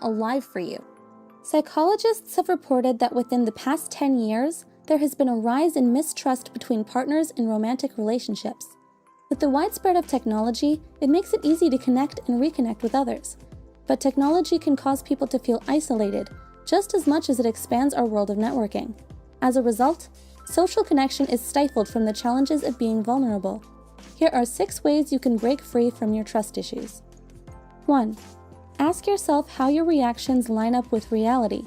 alive for you. Psychologists have reported that within the past 10 years, there has been a rise in mistrust between partners in romantic relationships. With the widespread of technology, it makes it easy to connect and reconnect with others. But technology can cause people to feel isolated, just as much as it expands our world of networking. As a result, social connection is stifled from the challenges of being vulnerable. Here are 6 ways you can break free from your trust issues. 1. Ask yourself how your reactions line up with reality.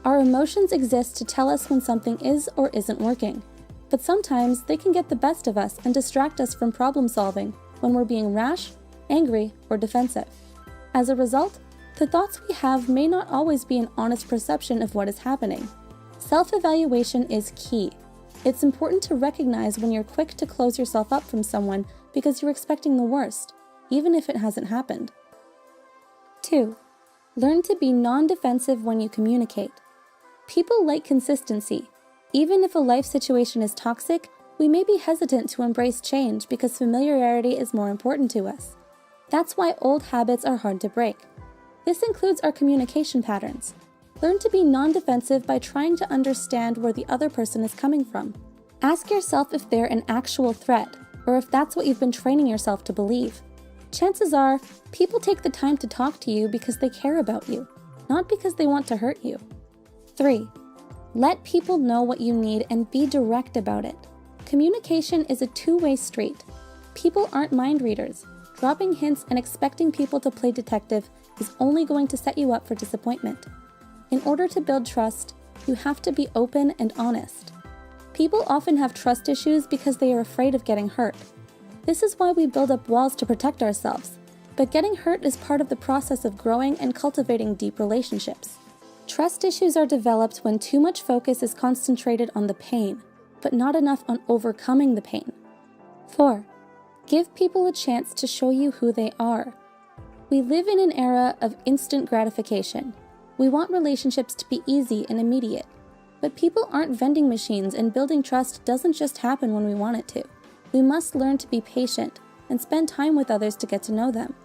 Our emotions exist to tell us when something is or isn't working, but sometimes they can get the best of us and distract us from problem solving when we're being rash, angry, or defensive. As a result, the thoughts we have may not always be an honest perception of what is happening. Self-evaluation is key. It's important to recognize when you're quick to close yourself up from someone because you're expecting the worst, even if it hasn't happened. 2. Learn to be non-defensive when you communicate. People like consistency. Even if a life situation is toxic, we may be hesitant to embrace change because familiarity is more important to us. That's why old habits are hard to break. This includes our communication patterns. Learn to be non-defensive by trying to understand where the other person is coming from. Ask yourself if they're an actual threat, or if that's what you've been training yourself to believe. Chances are, people take the time to talk to you because they care about you, not because they want to hurt you. 3. Let people know what you need and be direct about it. Communication is a two-way street. People aren't mind readers. Dropping hints and expecting people to play detective is only going to set you up for disappointment. In order to build trust, you have to be open and honest. People often have trust issues because they are afraid of getting hurt. This is why we build up walls to protect ourselves, but getting hurt is part of the process of growing and cultivating deep relationships. Trust issues are developed when too much focus is concentrated on the pain, but not enough on overcoming the pain. 4. Give people a chance to show you who they are. We live in an era of instant gratification. We want relationships to be easy and immediate, but people aren't vending machines, and building trust doesn't just happen when we want it to. We must learn to be patient and spend time with others to get to know them.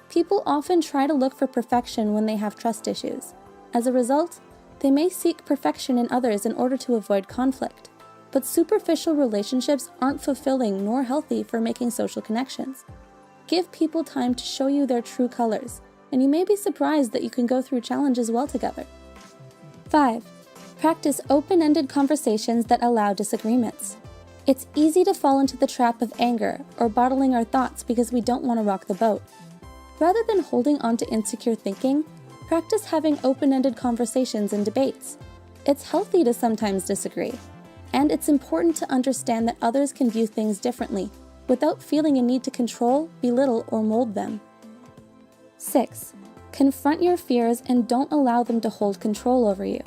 People often try to look for perfection when they have trust issues. As a result, they may seek perfection in others in order to avoid conflict. But superficial relationships aren't fulfilling nor healthy for making social connections. Give people time to show you their true colors, and you may be surprised that you can go through challenges well together. 5. Practice open-ended conversations that allow disagreements. It's easy to fall into the trap of anger or bottling our thoughts because we don't want to rock the boat. Rather than holding on to insecure thinking, practice having open-ended conversations and debates. It's healthy to sometimes disagree, and it's important to understand that others can view things differently without feeling a need to control, belittle, or mold them. 6. Confront your fears and don't allow them to hold control over you.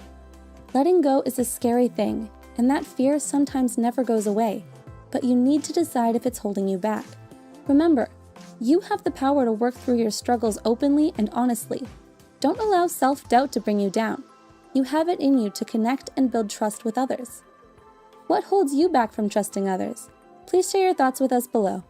Letting go is a scary thing, and that fear sometimes never goes away, but you need to decide if it's holding you back. Remember, you have the power to work through your struggles openly and honestly. Don't allow self-doubt to bring you down. You have it in you to connect and build trust with others. What holds you back from trusting others? Please share your thoughts with us below.